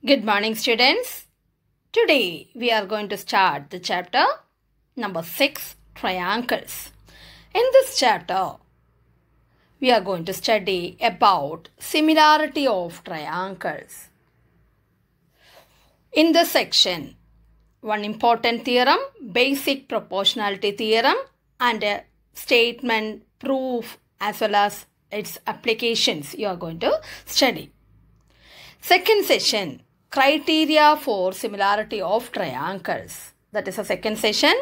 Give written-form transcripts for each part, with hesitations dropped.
Good morning, students. Today we are going to start the chapter number 6, Triangles. In this chapter, we are going to study about similarity of triangles. In this section, one important theorem, basic proportionality theorem, and a statement, proof, as well as its applications you are going to study. Second session, criteria for similarity of triangles. That is a second session.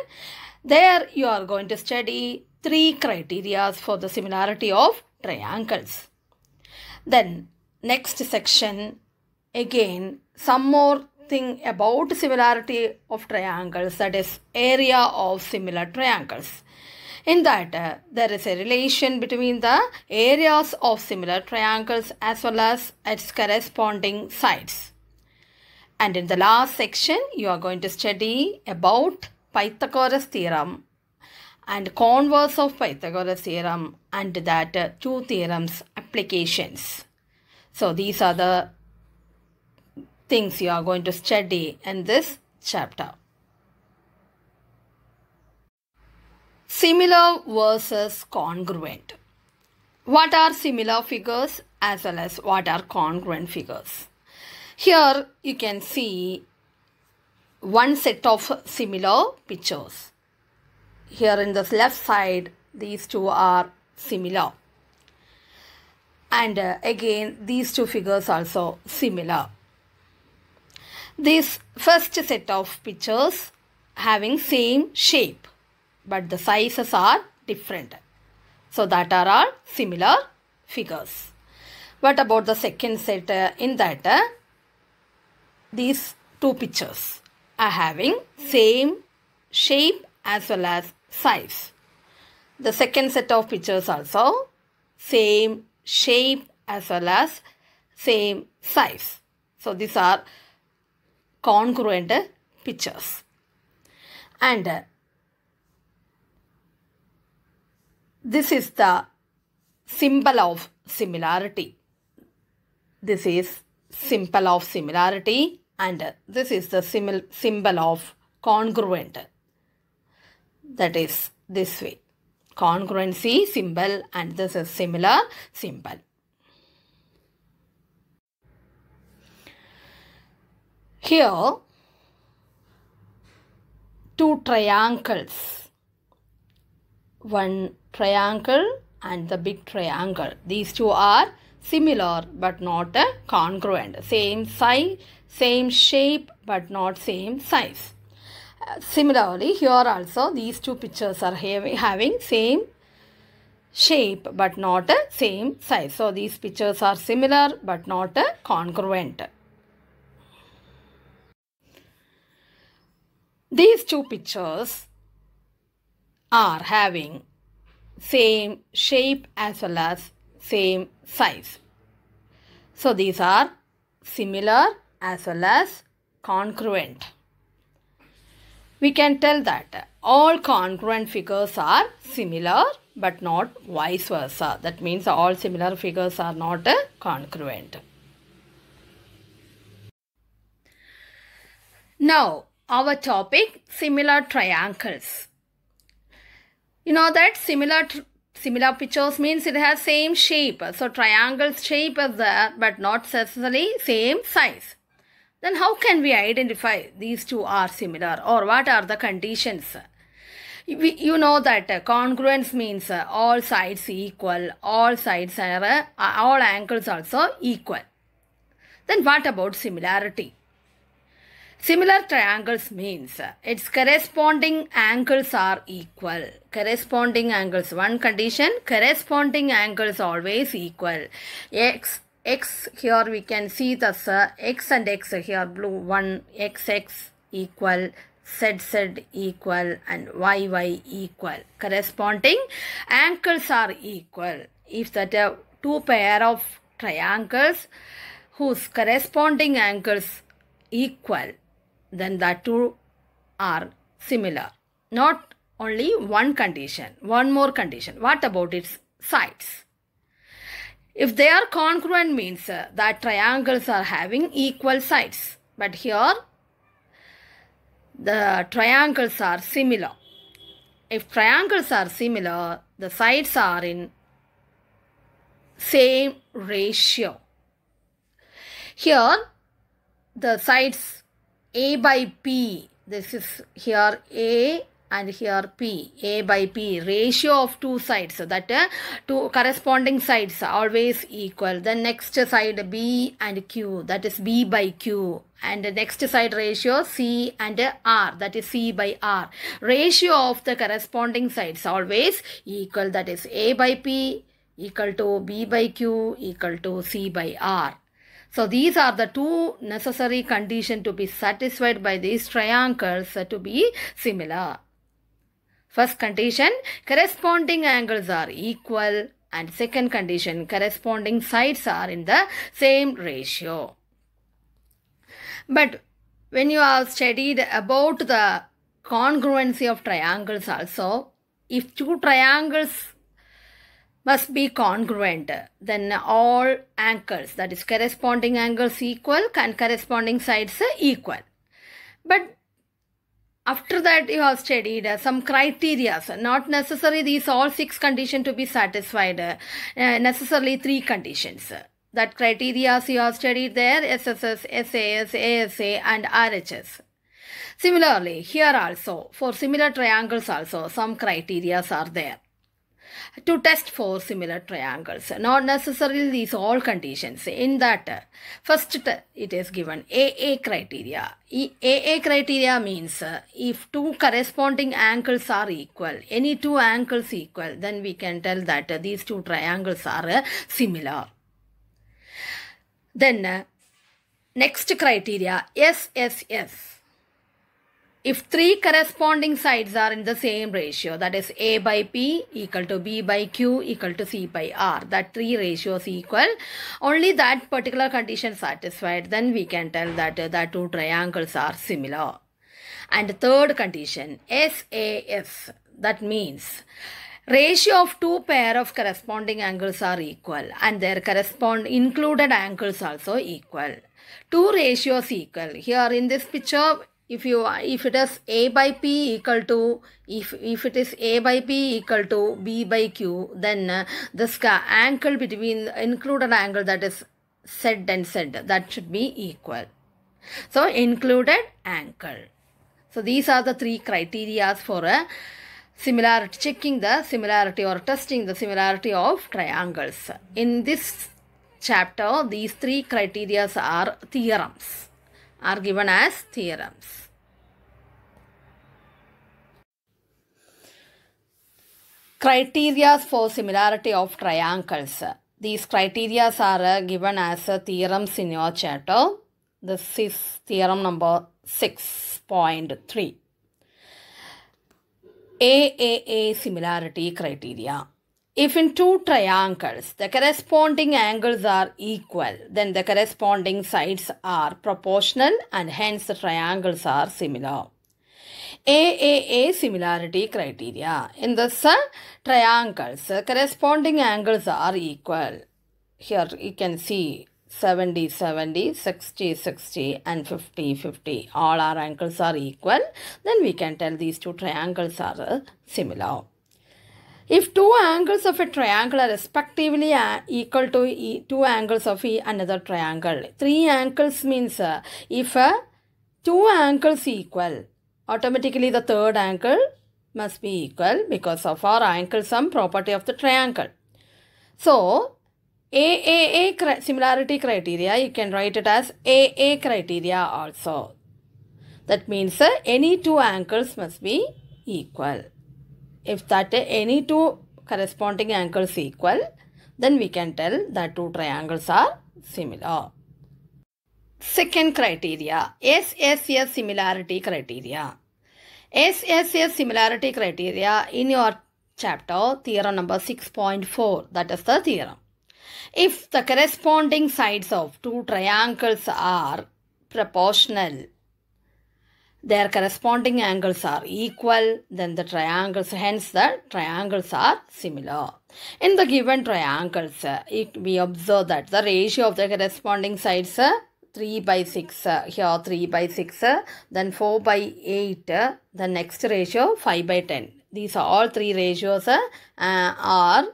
There you are going to study 3 criteria for the similarity of triangles. Then next section, again some more thing about similarity of triangles, that is area of similar triangles. In that, there is a relation between the areas of similar triangles as well as its corresponding sides. And in the last section, you are going to study about Pythagoras theorem and converse of Pythagoras theorem and that 2 theorems applications. So these are the things you are going to study in this chapter. Similar versus congruent. What are similar figures as well as what are congruent figures? Here you can see one set of similar pictures. Here in the left side, these two are similar. And again, these 2 figures also similar. This first set of pictures having same shape, but the sizes are different. So that are all similar figures. What about the second set? In that, these 2 pictures are having same shape as well as size. The second set of pictures also same shape as well as same size. So these are congruent pictures. And this is the symbol of similarity. This is symbol of similarity and this is the symbol of congruent. That is this way. Congruency symbol and this is similar symbol. Here, 2 triangles. One triangle and the big triangle. These 2 are similar but not congruent. Same size, same shape but not same size. Similarly, here also these 2 pictures are having same shape but not same size. So these pictures are similar but not congruent. These 2 pictures are having same shape as well as same size. So these are similar as well as congruent. We can tell that all congruent figures are similar but not vice versa. That means all similar figures are not congruent. Now our topic, similar triangles. You know that similar pictures means it has same shape. So triangle's shape is there but not necessarily same size. Then how can we identify these 2 are similar or what are the conditions? You know that congruence means all sides equal, all sides are, all angles also equal. Then what about similarity? Similar triangles means its corresponding angles are equal. Corresponding angles, one condition, corresponding angles always equal. X, here we can see this X and X here blue, one X equal, Z equal and Y equal. Corresponding angles are equal. If that 2 pair of triangles whose corresponding angles equal, then the 2 are similar. Not only one condition, one more condition. What about its sides? If they are congruent means that triangles are having equal sides. But here the triangles are similar. If triangles are similar, the sides are in same ratio. Here the sides A by P, this is here A and here P, A by P, ratio of two sides, so that two corresponding sides are always equal. Then next side B and Q, that is B by Q, and the next side ratio C and R, that is C by R. Ratio of the corresponding sides always equal, that is A by P equal to B by Q equal to C by R. So these are the two necessary conditions to be satisfied by these triangles to be similar. First condition, corresponding angles are equal, and second condition, corresponding sides are in the same ratio. But when you have studied about the congruency of triangles also, if two triangles must be congruent, then all angles, that is corresponding angles equal and corresponding sides equal. But after that you have studied some criteria, not necessary these all 6 conditions to be satisfied, necessarily 3 conditions. That criteria you have studied there, SSS, SAS, ASA and RHS. Similarly, here also, for similar triangles also, some criteria are there to test for similar triangles. Not necessarily these all conditions. In that, first it is given AA criteria. AA criteria means if two corresponding angles are equal, any two angles equal, then we can tell that these two triangles are similar. Then next criteria, SSS. If 3 corresponding sides are in the same ratio, that is A by P equal to B by Q equal to C by R, that 3 ratios equal, only that particular condition satisfied, then we can tell that the two triangles are similar. And third condition, SAS, that means ratio of two pair of corresponding angles are equal and their included angles also equal. Two ratios equal. Here in this picture, if it is A by P equal to, if it is A by P equal to B by Q, then this angle between included angle, that is Z and Z, that should be equal. So included angle. So these are the 3 criteria for a similarity, checking the similarity or testing the similarity of triangles. In this chapter, these 3 criteria are theorems, are given as theorems. Criteria for similarity of triangles. These criteria are given as theorems in your chapter. This is theorem number 6.3. AAA similarity criteria. If in two triangles the corresponding angles are equal, then the corresponding sides are proportional and hence the triangles are similar. AAA similarity criteria. In this triangles, corresponding angles are equal. Here you can see 70, 70, 60, 60 and 50, 50. All our angles are equal. Then we can tell these two triangles are similar. If two angles of a triangle are respectively equal to two angles of another triangle, 3 angles means if 2 angles equal, automatically the third angle must be equal because of our angle sum property of the triangle. So, AAA similarity criteria, you can write it as AA criteria also. That means any 2 angles must be equal. If that any 2 corresponding angles equal, then we can tell that 2 triangles are similar. Second criteria, SSS similarity criteria. SSS similarity criteria in your chapter, theorem number 6.4, that is the theorem. If the corresponding sides of 2 triangles are proportional, their corresponding angles are equal, then the triangles, hence the triangles are similar. In the given triangles, we observe that the ratio of the corresponding sides 3 by 6, here 3 by 6, then 4 by 8, the next ratio 5 by 10. These are all three ratios are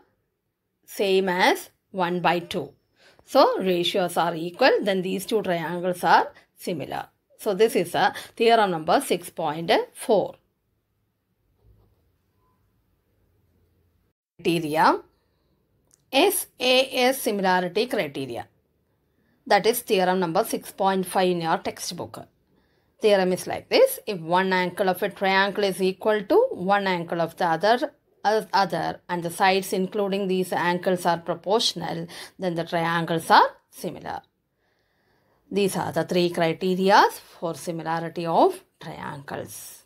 same as 1 by 2. So ratios are equal, then these two triangles are similar. So this is theorem number 6.4. Criteria. SAS similarity criteria. That is theorem number 6.5 in your textbook. Theorem is like this. If one angle of a triangle is equal to one angle of the other and the sides including these angles are proportional, then the triangles are similar. These are the three criteria for similarity of triangles.